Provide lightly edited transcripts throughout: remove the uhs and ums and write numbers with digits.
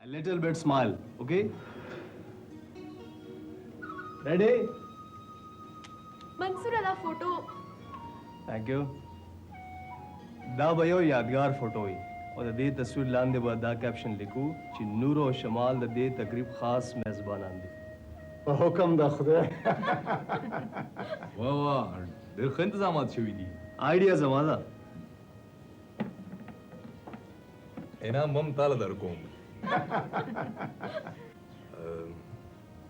A little bit smile, okay? Ready? Mansoor अला photo Thank you. دا به یو یادګار فوټو وي او د دې تصویر لاندې به دا کیپشن لیکو چې نور او شمال د دې تقریب خاص میزبانان دي. په حکم د خدای. واه واه ډېر ښه انتظامات شوي دي. آیډیا زما ده. انعام هم تاله درکوم.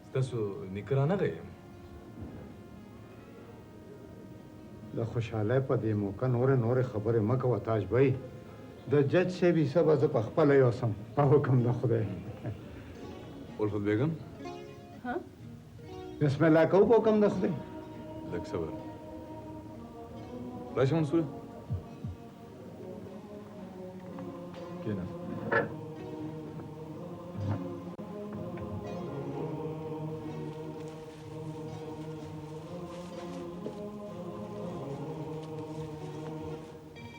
ستاسو نیکه رانغی یم. د خوشحالۍ په دې موقع نورې خبرې مه کوه تاج بھائی. د جج صاحب حصه به زه پخپله یوسم په حکم د خدای. الفت بیگم ها بسم الله کوو په حکم د خدای. لږ صبر. راشه منصوره کښېنه.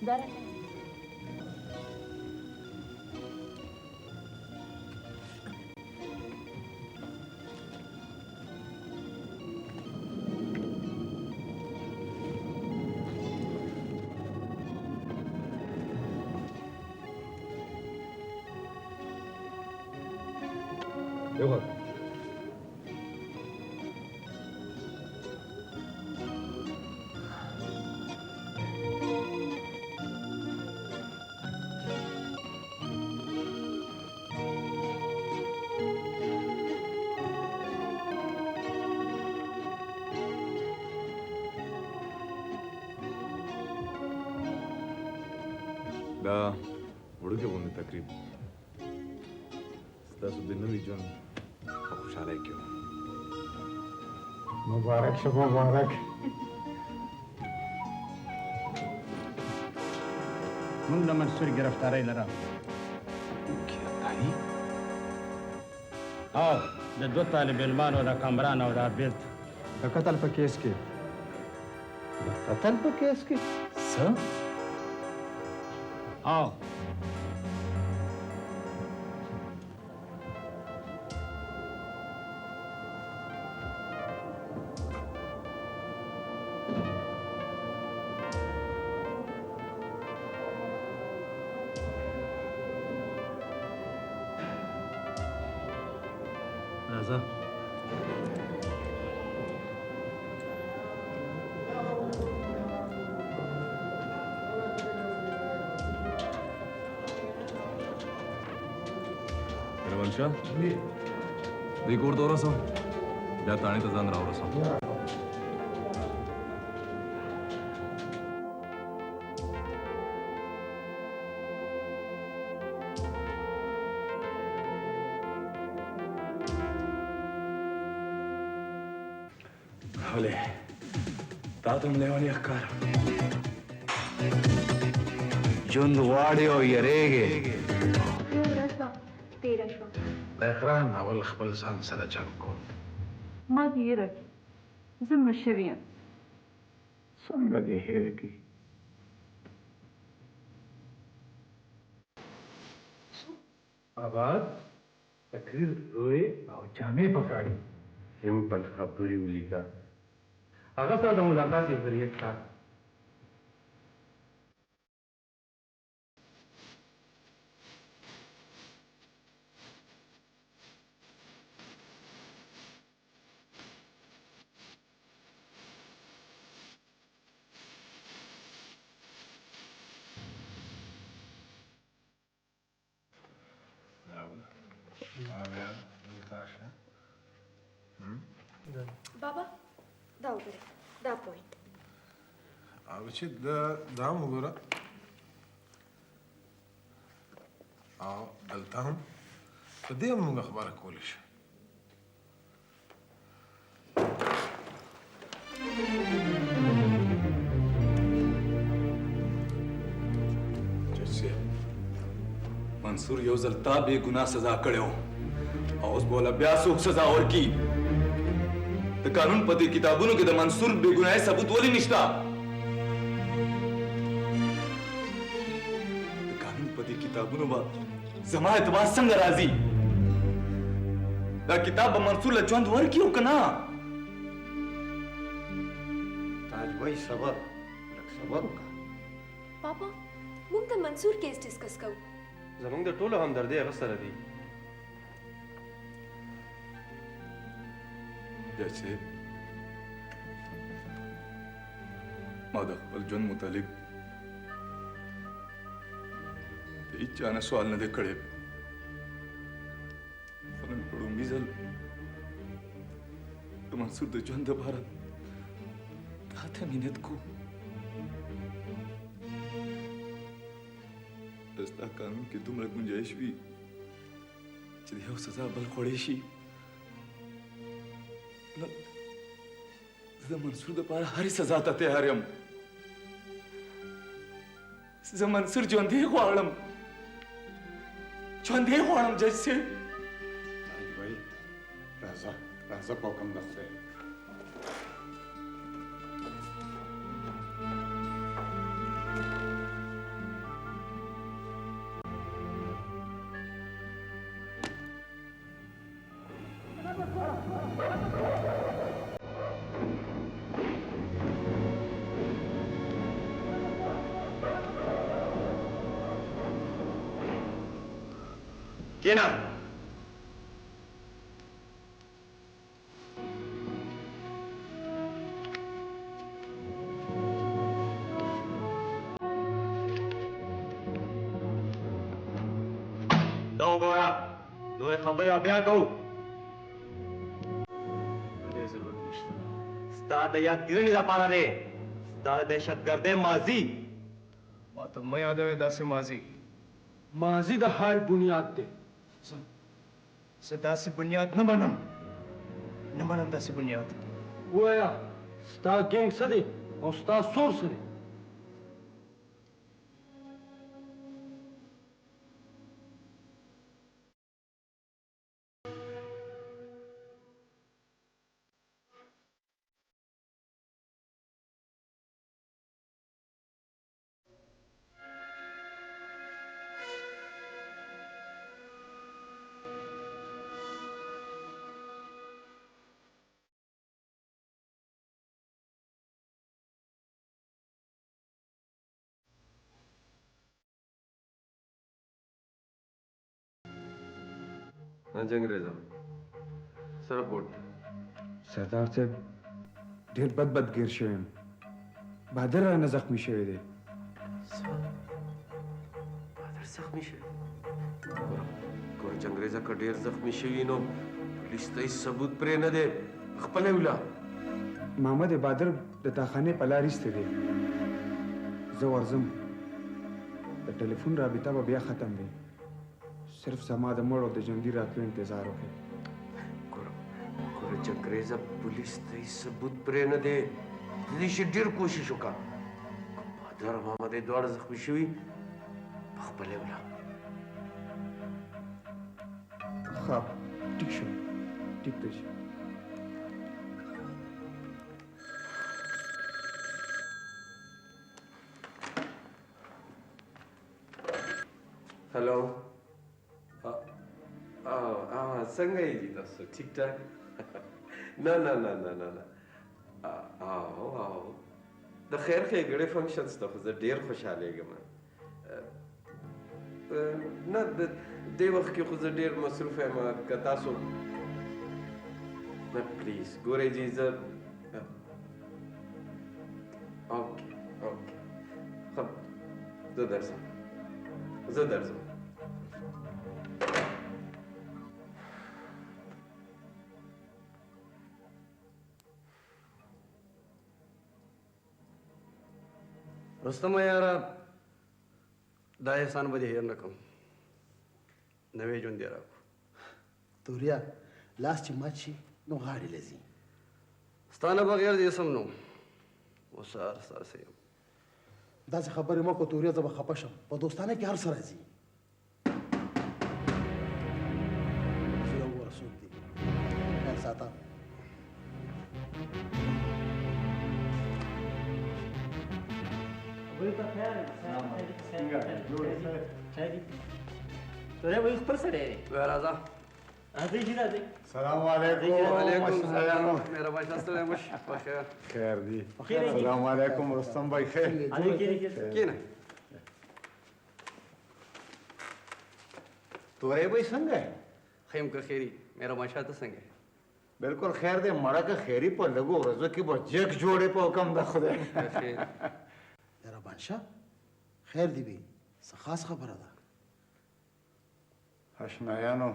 دره یو غږ. دا وړوکی غوندې تقریب ستاسو د نوي ژوند په خوشحالۍ کې و. مبارک شه مبارک. موږ د منصور ګرفتارۍ لره ګرفتاري؟ او د دوه طالب علمانو د کامران او د عابد د قتل په کیس کې. د قتل په کیس کې؟ څه؟ او راځه. روانشاه دوی کور ته ورسوه بیا تاڼې ته ځان راورسوه. ولې تا ته هم لیونی ښکارم. ژوند غواړي او یریږي. یو ورځ به تېره شوه. د اقران اول خپل ځان سره جنګ کوم. ما دې هېره کړې. زه مړه شوې یم. څنګه دې هېر کړي؟ آباد تقریر روی او جامې پکاړي. سمپل خبرې ولیکه. هغه سره د ملاقات یو ذریعه شته. بابا دا وګوره دا پوینټ. او چې دا هم وګوره او دلته هم په دې هم موږ خبره کولی شو. جج صاحب منصور یو ځل تا بې ګناه سزا کړی و او اوس به وله بیا څوک سزا ورکي. د قانون په دې کتابونو کې د منصور بې ګناهۍ ثبوت ولې نشته؟ د قانون په دې کتابونو به زما اعتبار څنګه راځي؟ دا کتاب به منصور له ژوند ورکړي او که نه تاج بھائی صبر لږ صبر وکړه پاپا موږ د منصور کیس ډسکس کوو زمونږ د ټولو همدردۍ هغه سره دي جج صاحب ما د خپل ژوند متعلق د هیچا نه سوال نه دی کړی نن په لومړي ځل د منصور د ژوند دپاره تا ته مینت کوو ستا قانون کې دومره ګنجایش وي چې د یو سزا بل خوړی شي نو زه د منصور دپاره هرې سزا ته تیار یم زه منصور ژوندی غواړم ژوندی غواړم جج صاحب تاج بھائی راځه راځه په حکم د خدای کینا دا وګوره نورې خبرې بیا کوو ضرورت نشته ستا د یادګیرنې لپاره دی ستا د دهشتګردۍ ماضي ما ته مه یادوې داسې ماضي ماضي د حال بنیاد دی زه داسې بنیاد نه منم نه منم داسې بنیاد ووایه ستا ګینګ څه دی او ستا سور څه دی جنګریزه سره پورت سردار صاحب ډېر بد ګیر شوی یم بهادر رانه زخمی شوی دی بهادر زخمی شوی ګوره جنګریزه که ډېر زخمی شوي نو پولیس ته هېڅ ثبوت پرې نه دی خپله وله محمد بهادر د تاخانې په لار ایستی دی زه ورځم د ټلیفون رابطه به بیا ختم دی صرف زما د مړو د ژوندي راتلو انتظار وکړئ ګوره جنګریزه پولیس ته هېڅ ثبوت پرې نه دی د دې شي ډېر کوشش وکړه بهادر او محمد یې دواړه زخمي شوي په خپله وله ښه ټیک شو ټیک دی हेलो څنګه یې دي تاسو ټیک ټاک نه نه نه نه نه نه او د خیر ښېګړې فنکشنز ته خو زه ډېر خوشحالېږم نه دې وخت کې خو زه ډېر مصروف یم که تاسو نه پلیز ګورئ جي زه اوکې اوکې ښه زه درځم رستم یاره دا احسان به دې هېر نه کړم نوی ژوند دې راکړو توریا لاس چې مات شي نو غاړې لځي ستا نه بغیر دې سم نو اوس هر ستاسې یم داسې خبرې مه کړه توریا زه به خفه شم په دوستانه کې هر څه راځي زه وګوره څوک دي خیال ساته راځه سلام علیکم वालेकुम मेरा बादशाह सलाम बखैर خیر دی سلام علیکم رستم بھائی خیر کینه تورے بھائی څنګه خیم که خیری मेरा बादशाह ته څنګه بالکل خیر دی مړه که خیری په لګو ورځو کې به جګ جوړې په حکم د خدای خیر میرا بادشاہ خیر دی بی څه خاص خبره ده آشنایانو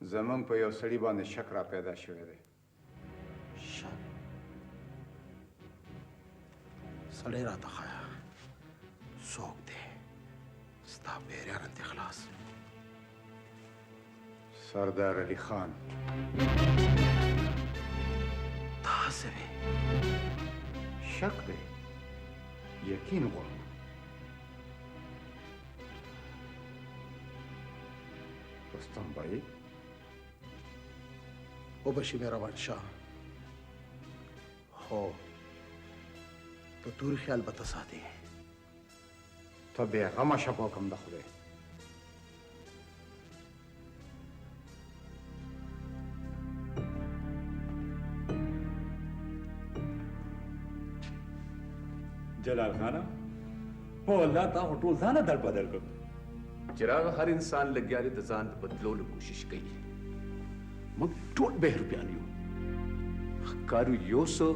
زمونږ په یو سړي باندې شک را پیدا شوی دی شک سړی راته ښایه څوک دی ستا پیریان ته خلاص سردار علی خان تاسې وی شک دی یقین غواړم رستم بھائی وبشي میرا بادشاہ هو په تور خیال به ته ساتې ته بېغمه شه په حکم د خدای جلال خانه په الله تا ټول ځان در بدل کړ چراغ هر انسان لګیا دی د ځان د بدلولو کوشش کوي موږ ټول به روپیان یو ښکارو یو څه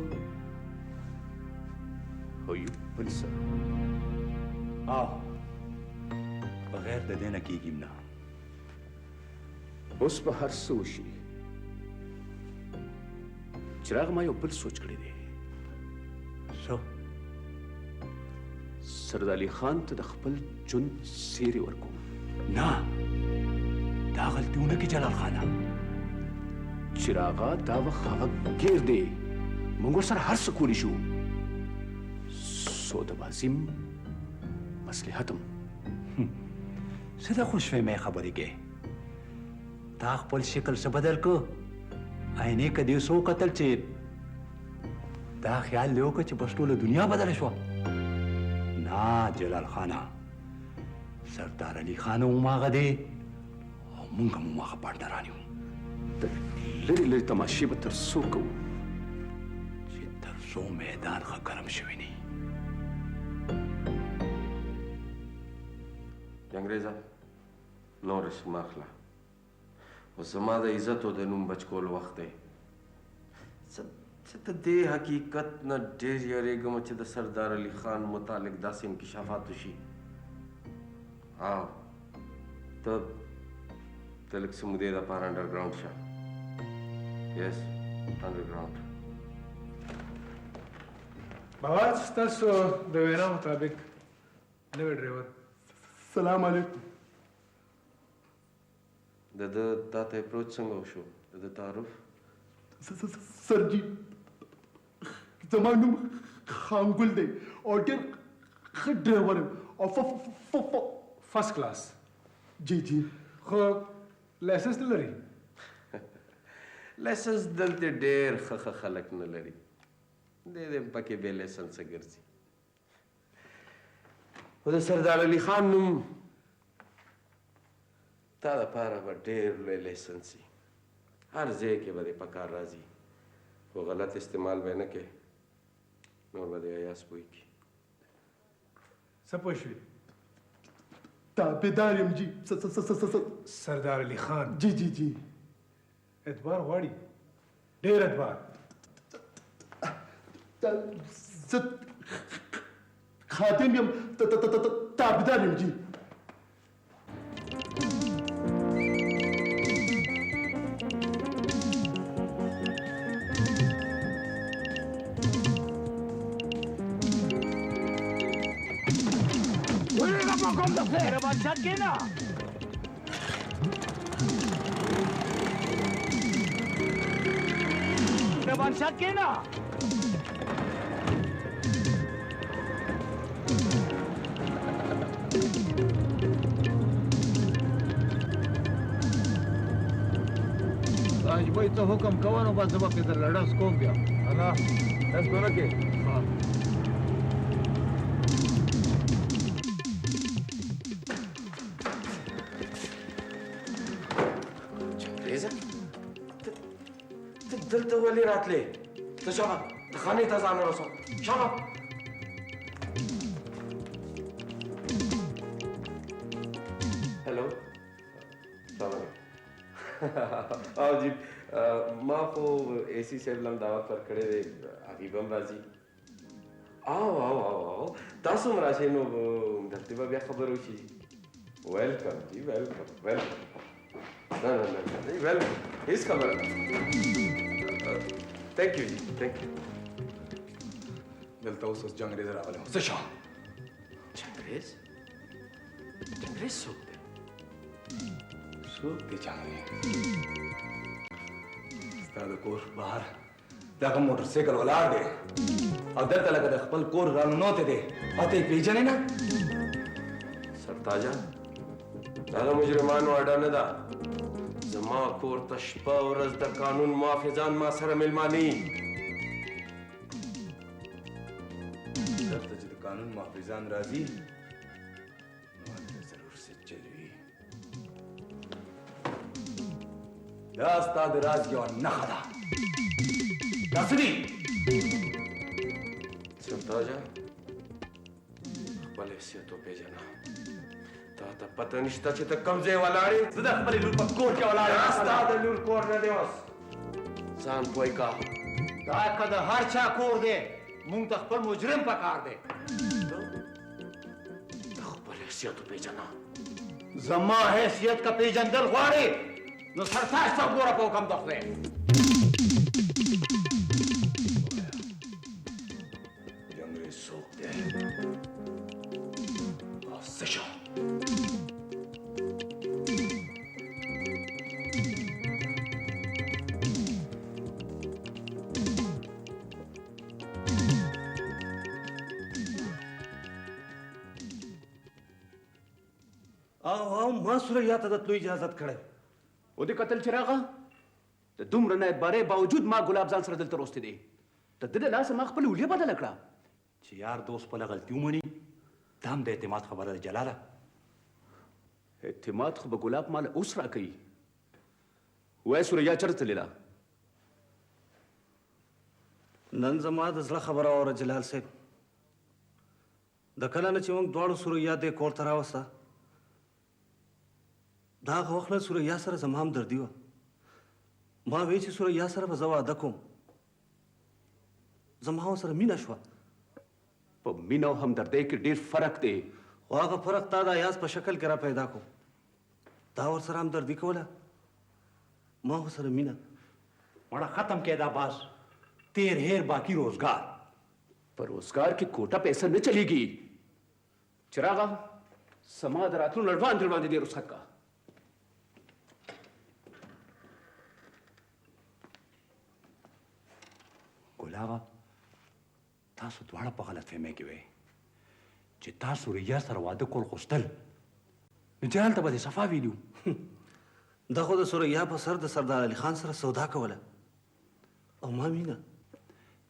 خو یو بل څه بغیر د دې نه کېږي نه اوس به هر څه وشي چراغ ما یو بل سوچ کړی دی څه سردار علي خان ته د خپل ژوند سیری ورکوم نه دا غلطیونه کې جلال خانه چراغا دا وخت هغه ګیر دی موږ ورسره هر څه کولی شو سوده بازیم مصلحتم څه د خوشفهمۍ خبرې کې تا خپل شکل څه بدل کو عینې که دې څو کتل چې دا خیال دې وکړه چې بس ټوله دنیا بدله شوه نه جلال خانه سردار علي خان هم هغه دی او موږ هم هماغه پارټنران یو د لرې لرې تماشې به تر څو کوو چې تر څو میدان ښه ګرم شوی نه انګریزه نور رسم اخله اوس زما د عزت او د نوم بچ کول وخت دی څه ته دې حقیقت نه ډېر یېرېږم چې د سردار علي خان متعلق داسې انکشافات وشي ته لږ څه مودې دپاره انډرګراونډ شه یس انډرګراونډ بابا ستاسو د وینا مطابق نوی ډرایور سلام علیکم د ده تا ته اپروچ څنګه وشو د ده تعارف سر جی زما نوم خانګل دی او ډېر ښه ډرایور یم او فرست کلاس جی جی خو لایسنس نه لري لایسنس دلته ډېر ښه خلک نه لري دې پکې بې لایسنسه ګرځي خو د سردار علي خان نوم تا دپاره به ډېر لوی لایسنس وي هر ځای کې به دې په کار راځي خو غلط استعمال به یې نه کوې نور به دې ایاس پوه کړي څه پوه شوې تابعدار یم جی سردار علي خان جی جی جی اعتبار غواړي ډېر اعتبار زه خادم یم تابعدار یم جی راجبای ته حکم کوه نو بس زه به پرې درله ډز کوم بیا الله داس به نه کې چنګیزه ته دلته ولې راتلې ته شابه د خانې ته ځان ورسوه شابه هلو سلام او جی ما خو اے سی صاحب لم دعوت ورکړی دی هغې به هم راځي او تاسو هم راشئ نو دلته به بیا خبره وشي ویلکم جی ویلکم نه ویلکم هیڅ خبره थैंक यू जी थैंक यू دلته اوس جنګریز راغلی څه شو چنګریز څوک دی څوک دی جنګریز ستا د کور بهر دغه موټر سایکل ولاړ دی او دلته لکه د خپل کور راننوتی دی او ته یې پېژنې نه سرتاجه دا د مجرمانو اډه نه ده زما کور ته شپه ورځ د قانون محافظان ما سره مېلمانه یي دلته چې د قانون محافظان راځي نو هلته ضرور څه چل وي دا ستا د راز یوه نښه ده دا څه دي سرتاجه خپل حیثیت وپېژنه تا ته پته نشته چې ته کوم ځای ولاړې زه د خپلې لور په کور کې ولاړ یم ستا د لور کور نه دی اوس ځان پوه کا دا که د هر چا کور دی مونږ ته خپل مجرم پکار دی ته خپل حیثیت وپېژنه زما حیثیت که پیژندل غواړې نو سرتاج ته وګوره په حکم د خدای جنګریز څوک دی او څه شو او ما سوریا ته د تلو اجازت کړی و دې کتل چې راغه د دومره نه اعتبارې باوجود ما ګلاب ځان سره دلته روستی دی د ده د لاسه ما خپله ولې بدله کړه چې یار دوست خپله غلطي ومني دا هم د اعتماد خبره ده جلاله اعتماد خو به ګلاب مال اوس راکوي وایه سوریا چېرته تللې ده نن زما د زړه خبره واوره جلال صاحب د کله نه چې موږ دواړو سوریا دې کور ته راوسته دا هغه وخت نه سوریا سره زما همدردي وه ما وی چې سوریا سره به زه واده کوم زما ورسره مینه شوه په مینه او همدردۍ کې ډېر فرق دی خو هغه فرق تا د ایاز په شکل کې را پیدا کو تا ورسره همدردي کوله ما ورسره مینه مړه ختم کې دا باز تیر هیر باقی روزگار پر روزگار کې کوټه پیسه نه چلیږي چراغه سما د راتلو نه وړاندې دې رخصت کا ګلابه تاسو دواړه په غلط فهمۍ کې وئ چې تاسو ریا سره واده کول غوښتل نو جهل ته به دې صفا ویلو دا خو د سوریا په سر د سردار علي خان سره سودا کوله او ما مینه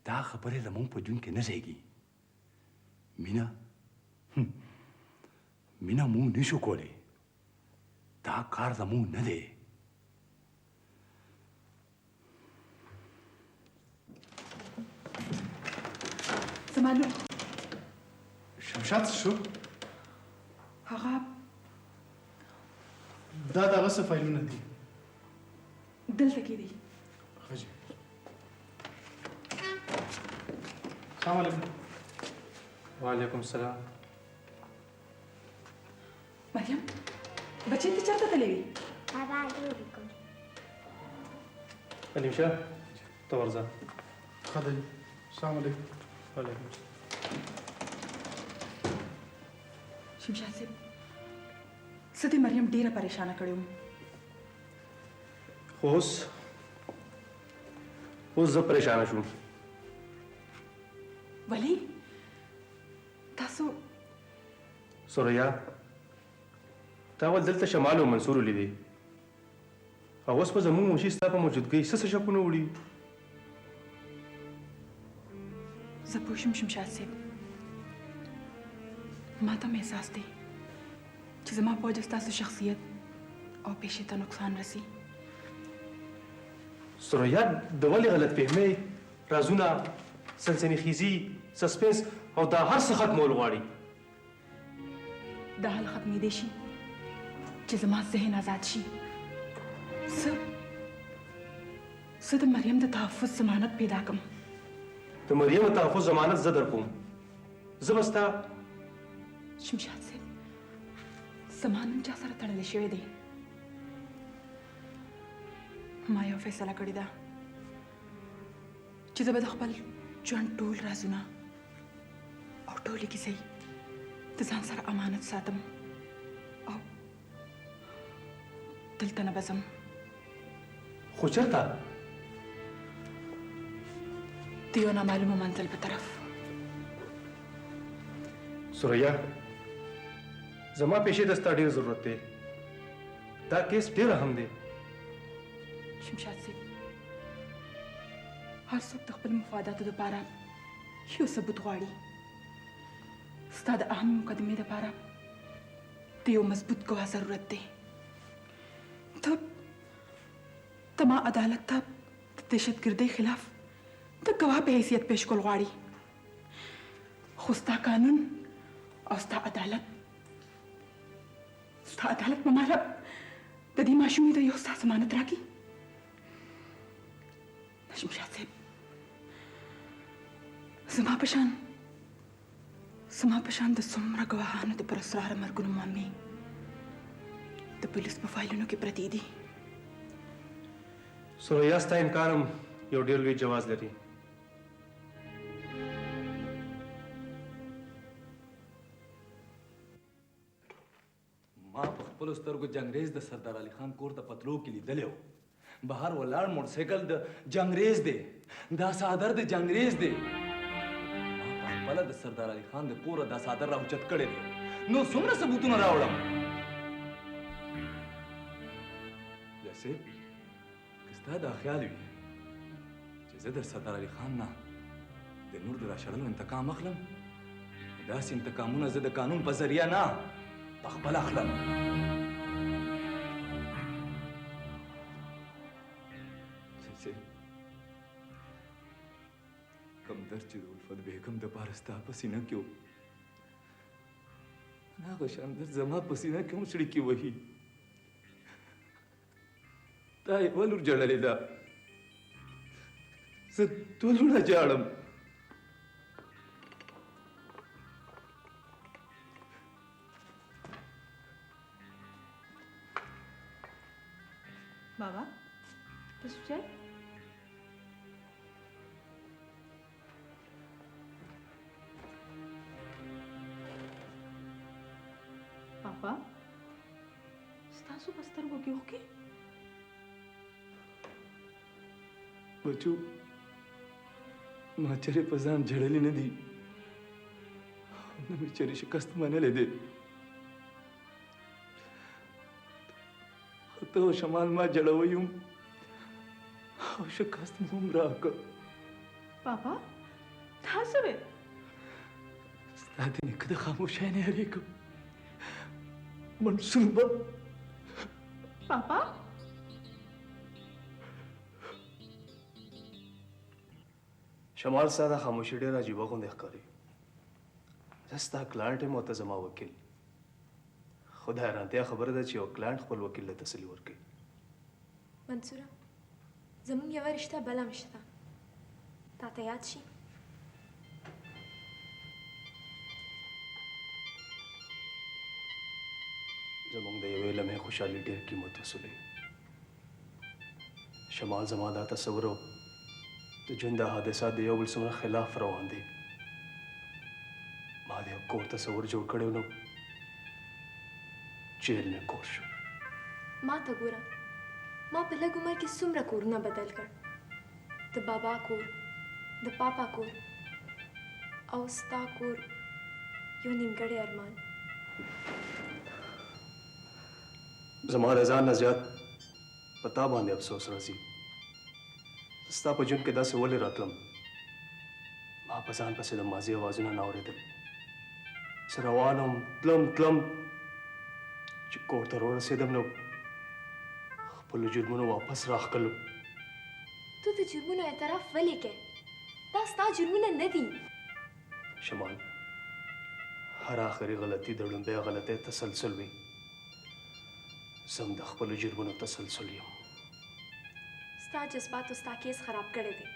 دا خبرې زموږ په جون کې نه ځایږي مینه مینه موږ نشو کولی دا کار زموږ نه دی زما لور شمشاد څه شو هغه دا دغه څه فایلونه دي دلته کې دي ښه جي السلام علیکم وعلیکم السلام مریم بچې ته چېرته تللی وې بابا لوبې کوم علیم شاه ته ورځه ښه دی السلام علیکم وعلیکم السلام شمشاد صاحب زه د مریم ډېره پریشانه کړې وم خو اوس زه پریشانه شوم ولی تاسو سوریا تا اول دلته شمال او منصور ولیدې او اوس په زموږ منشي ستا په موجودګۍ څه شکونه وړي زه پوه شم شمشاد صاحب ما ته مې احساس دی چې زما په وجه ستاسو شخصیت او پیشې ته نقصان رسي سوریا د ولې غلط فهمي رازونه سنسنیخیزي سسپنس او دا هر څه ختمول غواړي دا حال ختمېدی شي چې زما ذهن آزاد شي زه د مریم د تحفظ ضمانت پیدا کړم د مریم د تحفظ ضمانت زه در کوم زه به ستا شمشاد صاحب زما نوم چا سره تړلی شوی دی ما یو فیصله کړې ده چې زه به د خپل ژوند ټول رازونه او ټولې کیسې د ځان سره امانت ساتم او دلته نه به ځم خو چېرته د یو نامعلومه منزل په طرف سوریا زما پیسې د ستا ډېر ضرورت دی دا کیس ډېر اهم دی شمشاد صاحب هر څوک د خپل مفاداتو دپاره یو ثبوت غواړي ستا د اهم مقدمې دپاره د یو مضبوط ګواه ضرورت دی ته ما عدالت ته د دهشتګردۍ خلاف د ګواه په حیثیت پیش کول غواړي خو ستا قانون او ستا عدالت به ماله د دې ماشومې د یو ستا ضمانت راکړي شمشاد صاحب زما په شان د څومره ګواهانو د پراسراره مرګونو معاملې د پولیس په فایلونو کې پرتې دي سوریا ستا انکار هم یو ډېر لوی جواز لري ما په خپلو سترګو جنګریز د سردار علي خان کور ته پتلو کې لیدلی و بهر ولاړ موټرسایکل د جنګریز دی دا څادر د جنګریز دی ما په خپله د سردار علي خان د کوره دا څادر راوچت کړی دی نو څومره ثبوتونه راوړم یاسین که ستا دا خیال وي چې زه د سردار علي خان نه د نور د راشړلو انتقام اخلم داسې انتقامونه زه د قانون په ذریعه نه پخپل اخلم سلسل کم درد چې د الفت بیګم د پاره ستا په سینه کې و هغه شان درد زما په سینه کې هم سړي کې وهي تا یوه لور ژړلې ده زه دوه لوڼه ژاړم बाबा तसं चाय पापा ستاسو په سترګو کې اوښکې بچو ما چېرې په ځان ژړلې نه دي نه مې چېرې شکست منلی دی ته او شمال ما جړوی هم او شکست مو هم راکړ पापा دا څه وې ستا د نیکه د خاموشۍ نه یېرېږم منصور به पापा شمال ستا دا خاموشي ډېره عجیبه غوندې ښکاري زه ستا کلاینټ یم او ته زما وکیل خو د حیرانتیا خبره ده چې یو کلاینټ خپل وکیل له تسلي ورکوي منصوره زموږ یوه رشته بله هم شته تا ته یاد شي زموږ د یوې لمحې خوشحالي ډېر قیمت وسولوي شمال زما دا تصور و د ژوند دا حادثات د یو بل څومره خلاف روان دي ما د یو کور تصور جوړ کړی و نو جیل مې کور شو ما ته ګوره ما په لږ عمر کې څومره کورونه بدل کړ د بابا کور د پاپا کور او ستا کور یو نیمګړی ارمان زما د ځان نه زیات په تا باندې افسوس راځي ستا په ژوند کې داسې ولې راتلم ما په ځان پسې د ماضي اوازونه نه اورېدل زه روان وم تلم چې کور ته راورسېدم نو خپلو جرمونو واپس راښکلو ته د جرمونو اعتراف ولې کوې؟ دا ستا جرمونه نه دي. شمال هر آخري غلطي د لومبۍ غلطۍ تسلسل وي. زم د خپلو جرمونو تسلسل یم. ستا جذباتو ستا کیس خراب کړی دی.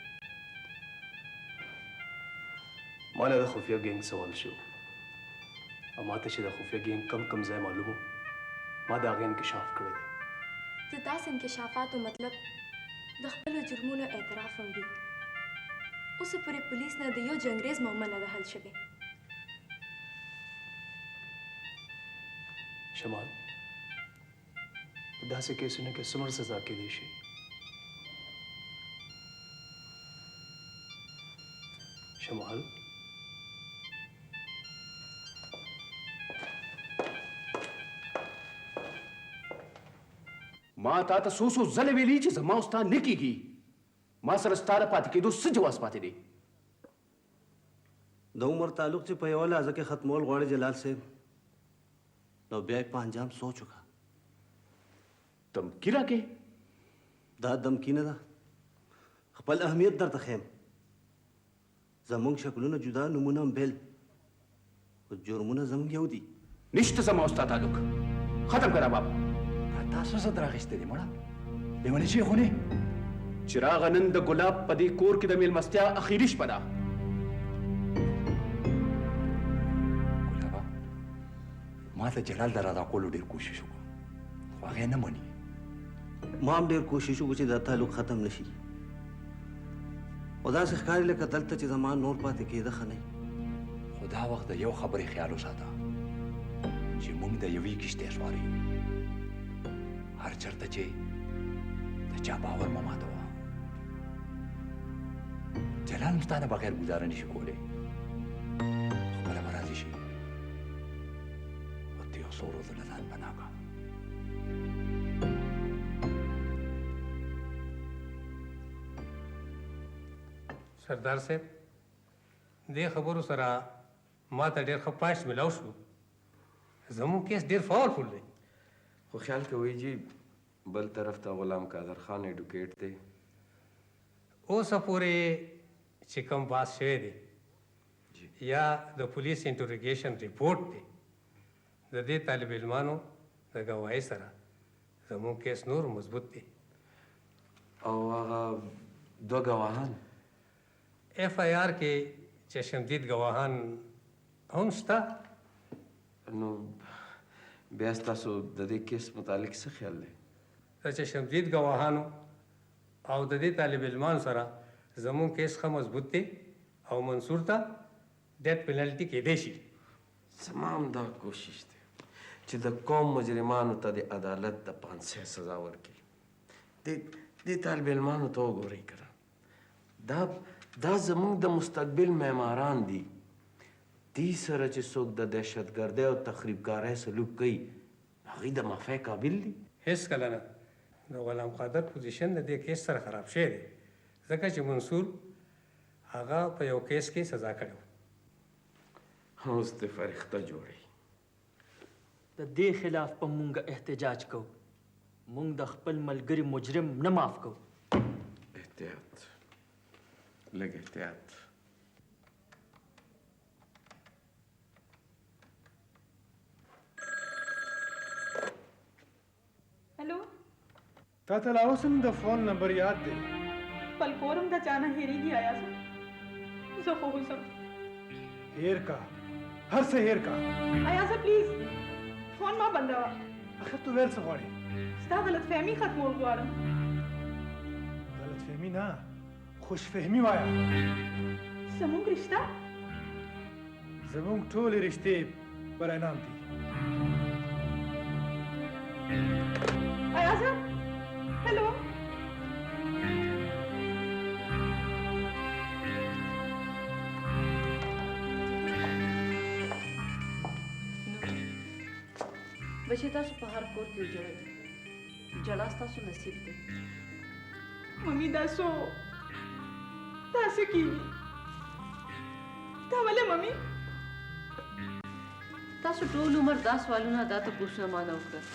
ما نه د خفیه ګینګ سوال شو او ما ته چې د خفیه ګینګ کم ځای معلوم و ما د هغې انکشاف کړی دی. د داسې انکشافاتو مطلب د خپلو جرمونو اعتراف هم وي. اوسه پورې پولیس نه د یو جنګریز معما نه ده حل شوې. شمال په داسې کیسونو کې څومره سزا کېدی شي؟ شمال ما تا ته څو ځله ویلي چې زما او ستا نه کېږي. ما سره ستا د پاتې کېدو څه جواز پاتې دی؟ د عمر تعلق چې په یوه لحظه کې ختمول غواړي جلال صاحب، نو بیا یې په انجام سوچ وکړه. دمکی راکې؟ دا دمکی نه ده، خپل اهمیت درته ښیم. زمونږ شکلونه جدا، نومونه هم بیل، خو جرمونه زمونږ یو دي. نشته زما او ستا تعلق. ختم کړه باب. تاسو څه راغېستې دي مړه؟ لیونی شې خو نه؟ چراغ نن د ګلاب په دې کور کې د میلمستیا اخیري شپه ده. ګلابه ما ته جلال د رادا کولو ډېر کوشش وکړو خو هغې نه مني. ما هم ډېر کوشش وکړو چې دا تعلق ختم نه شي، خو داسې ښکاري لکه دلته چې زما نور پاتې کېده ښه نه وي. خو دا وخت د یو خبرې خیال وساته چې موږ د یوې کښتۍ سوار یو. هر چېرته چې د چا باور مه ماتوه. جلال هم ستا نه بغیر ګزاره نشي کولی. خپله به راضي شي. ورته یو څو ورځو له ځان پناه کړه. سردار صاحب دې خبرو سره ما ته ډېر ښه پاش ملاو شو. زموږ کیس ډېر پاورفل دی. خو خیال کوئ جی بل طرف ته غلام قادر خان ایډوکیټ دی. اوسه پورې چې کوم باس شوی دی یا د پولیس انټروګیشن ریپورټ دی د دې طالب علمانو د ګواهۍ سره زموږ کیس نور مضبوط دی. او هغه دوه ګواهان ایف آی آر کې چشمدید ګواهان هم شته. نو بیا ستاسو د دې کیس متعلق څه خیال دی؟ د چشمدید ګواهانو او د دې طالب علمانو سره زموږ کیس ښه مضبوط دی او منصور ته ډیت پینلټي کېدی شي. زما هم دا کوشش دی چې د قوم مجرمانو ته د عدالت د پانسۍ سزا ورکړي. دې طالب علمانو ته وګورئ که دا زموږ د مستقبل معماران دي. دې سره چې څوک د دهشتګردۍ او تخریبکارۍ سلوک کوي هغوی د معافۍ قابل دي؟ هېڅکله نه. د غلام قادر پوزیشن د دې کیس سره خراب شوی دی ځکه چې منصور هغه په یو کیس کې سزا کړی و. اوس د فرښته جوړوي. د دې خلاف په مونږ احتجاج کوو. مونږ د خپل ملګري مجرم نه معاف کوو. احتیاط، لږ احتیاط. हेलो تا ته لا اوس هم د فون نمبر یاد دی؟ پل کورم دا چانه هېرېږي آیا زه خو اوسم. هیر کا هر څه هیر کا. آیا زه پلیز فون ما بندوه. اخر تو ویل څه غواړې؟ ستا غلط فهمي ختمول غواړم. غلط فهمي نه، خوش فهمي وایه. زموږ رشته زموږ ټولې رشتې پر انعام دي. آیا زه هلو بچې تاسو په هر کور کې وژړئ. ژړا ستاسو نصیب دی. ممي دا څه کیږي؟ دا ولې ممي؟ تاسو ټول عمر دا سوالونه دا تپوسونه ما نه وکړل،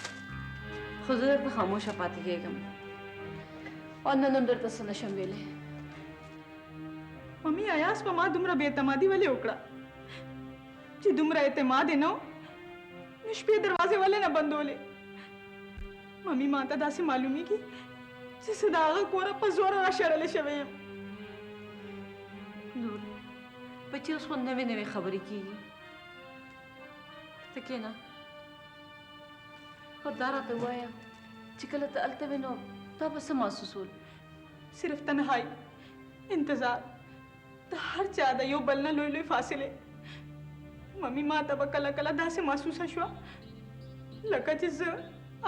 خو زه درته خاموشه پاتې کېږم. او نن درته څه نشم ویلی. मम्मी आयास पे माँ दुमरा बेतमादी वाले उकड़ा जी दुमरा एतमाद है ना निष्पे दरवाजे वाले ना बंदोले मम्मी माता दासी मालूमी की जिसे दागा कोरा पजोरा राशरले शवे نور بچی اوس خو نوې نوې خبرې کېږي. ته کښېنه خو دا راته ووایه چې کله ته هلته وې نو تا به څه محسوسول؟ सिर्फ तन्हाई इंतजार तो हर चादा यो बलना लोई लोई फासिले मम्मी माँ तब कला कला दा से महसूस हुआ लका जिस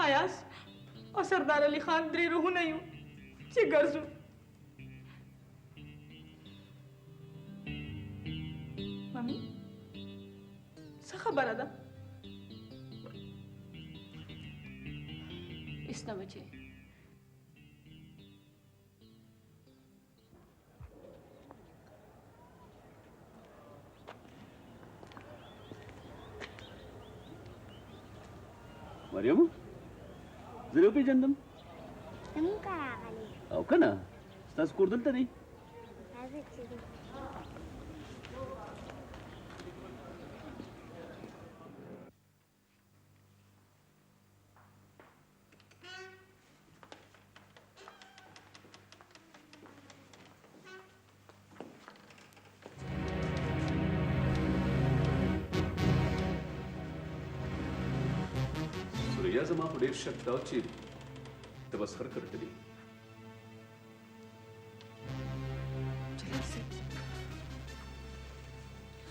आयास और सरदार अली खान द्री रूह नहीं हूँ ची गर्जू मम्मी सा खबर आदा इस न बचे مريم زه پیژندم زموږ کره راغلی او کنه ستاسو کور دلته دی راځه چې دی سوریا زما په ډېر شک دا چې ته بسخر کړی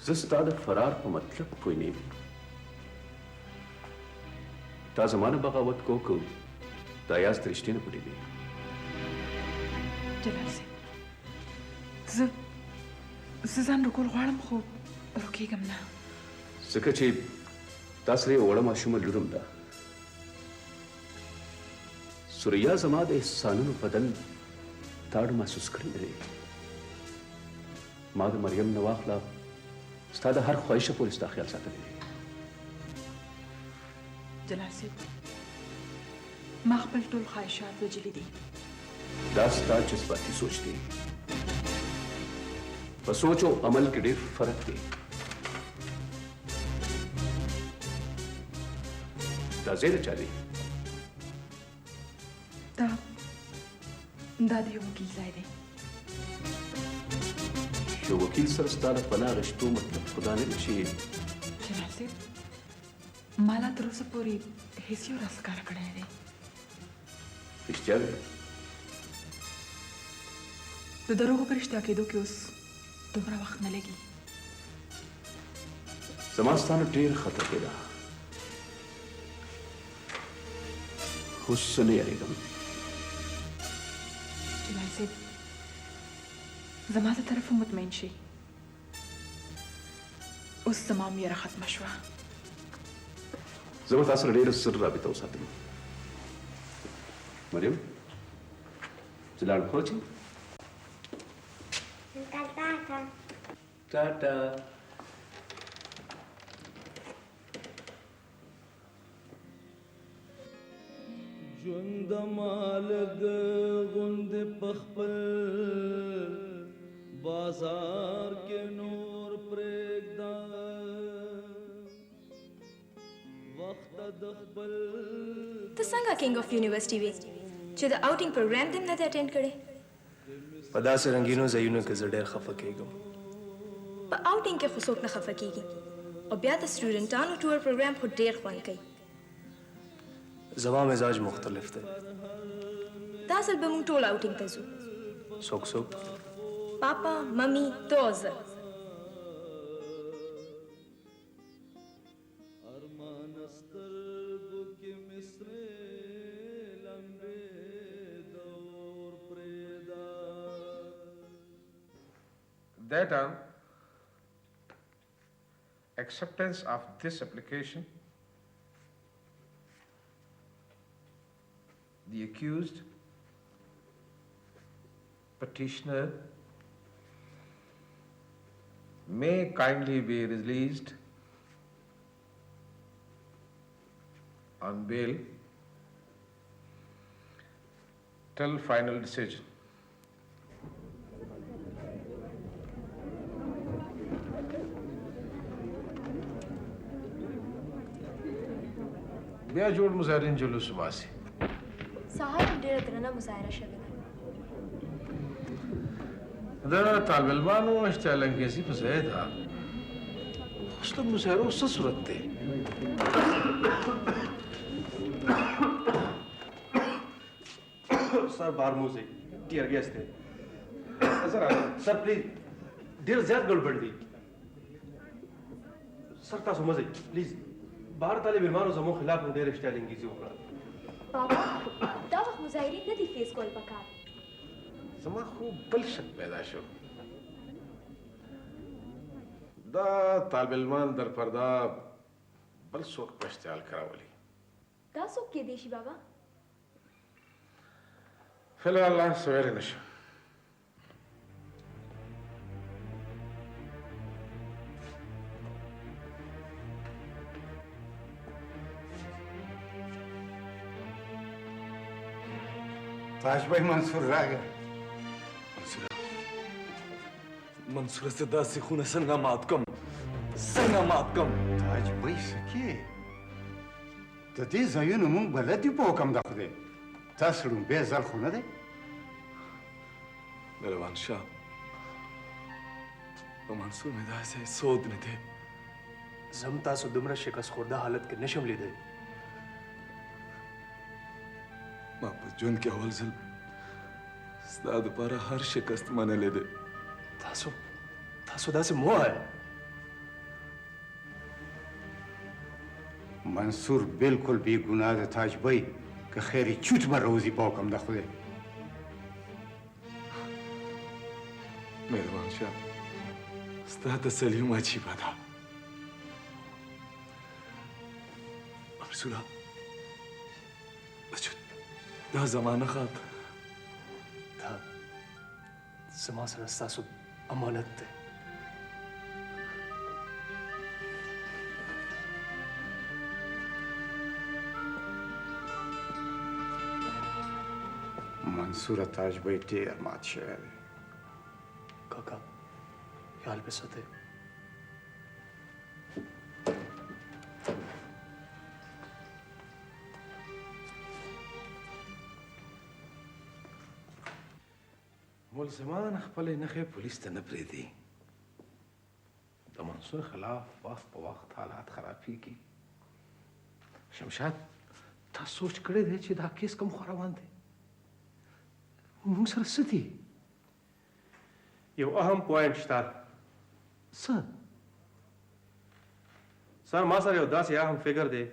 زه ستا د فرار په مطلب پوه نه یم تا زما نه بغاوت کو دا یاست رښتې نه پوهېږي جلال صاحب زه ځان رکول غواړم خو رکېږم نه ځکه چې تا سره یې وړه ماشومه لورم ده سوریا زما د احسانونو بدل تاړ محسوس کړی نه دی ما د مریم نه واخله ستا د هر خواهشه پورې ستا خیال ساتلی دی جلال صاحب ما خپل ټول خواهشات وجلي دي دا ستا جذباتي سوچ دی په سوچ او عمل کې ډېر فرق دی دا ځای د چا دی دا د یو وکیل ځای دی یو وکیل سره ستا د پناه غشتو مطلب خدا نه دی چې جلال صاحب ما لا تر اوسه پورې هیڅ یو راز ښکاره کړی دی رښتیا وایې د دروغو په رښتیا کېدو کې اوس دومره وخت نه لګي زما ستا نه ډېر خطر دی دا اوس څه نه یارېږم جلال صاحب زما د طرفه مطمئن شي اوس زما میره ختمه شوه زه به تا سره ډېره زر رابطه وساتم مریم زه لاړم خو چې انکل ټاټا ټاټا ژوند مالګ غوند پخپل بازار کې نور پرېږدا وخت د خپل ته څنګه کینګ اف یونیورسيټي وې چې د آوټینګ پروګرام دې نه اټینډ کړي په داسې رنګینو ځایونو کې زه ډېر خفه کېږم په آوټینګ کې خو څوک نه خفه کېږي او بیا د سټوډنټانو ټور پروګرام خو ډېر خوند کوي زما مزاج مختلف دی دا ځل به موږ ټول آوټینګ ته ځو څوک پاپا ممی ته او زه That on acceptance of this application, the accused petitioner may kindly be released on bail till final decision. بیا جوړ مظاهرین جلوس باسي. سهار ډېره درنه مظاهره شوې ده. دا طالب علمانو اشتعال انګیزي په ځای ده. اوس د مظاهرو څه صورت دی؟ सर बारमूज है टीयर गैस थे सर प्लीज ढेर ज्यादा गड़बड़ दी सर तासो मजे प्लीज बाहर तालिब इल्मानो जमो खिलाफ में ढेर स्टाइलिंग की ओकरा बाबा دا وخت مظاهرین نه دي فیس کول پکار. زما خو بل شک پیدا شو. دا طالب علمان در پردا بل څوک په اشتعال کراولي. دا څوک کېدی شي بابا؟ فلحال لا څه ویلی نشم. تاج भाई منصور راغی. منصور سے داسې خونه څنګه مات کم تاج भाई سکي د دې ځایونو مونږ بلد یو په حکم د خدای. تاسو لومبې ځل خو نه دی؟ مهربان شاه په منصور مې داسې سود نه دی. زم تاسو دومره شکست خورده حالت کې نشم لیدی. ما په ژوند کې اول ځل ستا دپاره هر شکست منلی دی. تاسو داسې مه وایه. منصور بالکل بی گناه ده تاج भाई که خیری چوت بر روزی په حکم د خدای. مهربان شاه ستا تسلیم عجیبه ده. منصوره دا زمانه خاط دا زما سره ستاسو امانت دی. منصور تاج भाई ډېر مات شوی دی. کاکا خیال په ساته. ملزمان خپلې نښې پولیس ته نه پرېږدي. د منصور خلاف وخت په وخت حالات خرابېږي. شمشاد تا سوچ کړی دی چې دا کیس کوم خوا روان دی؟ موږ سره څه دي؟ یو اهم پوینټ شته. څه؟ سر ما سره یو داسې اهم فګر دی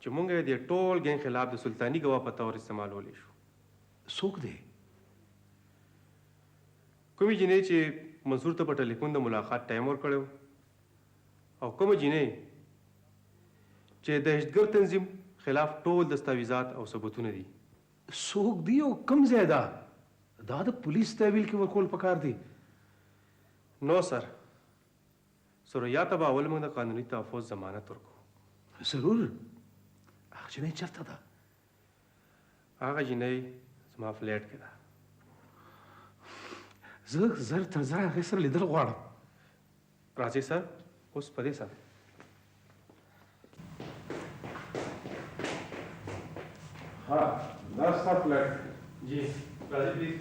چې مونږ یې د ټول ګینګ خلاف د سلطاني ګواه په طور استعمالولی شو. څوک دی؟ کومې جینۍ چې منصور ته په ټلیفون د ملاقات ټایم ورکړی و او کومه جینۍ چې د دهشتګرد تنظیم خلاف ټول دستاویزات او ثبوتونه دي. څوک دی او کوم ځای ده؟ دا د پولیس تحویل کې ورکول پکار دی. نو سر سرویا ته به اول موږ د قانوني تحفظ ضمانت ورکو. ضرور. هغه جینۍ چېرته ده؟ هغه جینۍ زما فلیټ کې ده. زه زر تر زره هغې سره لیدل غواړم. راځئ سر اوس په دې سره. ها دا ستا فلیټ. جی راځئ پلیز.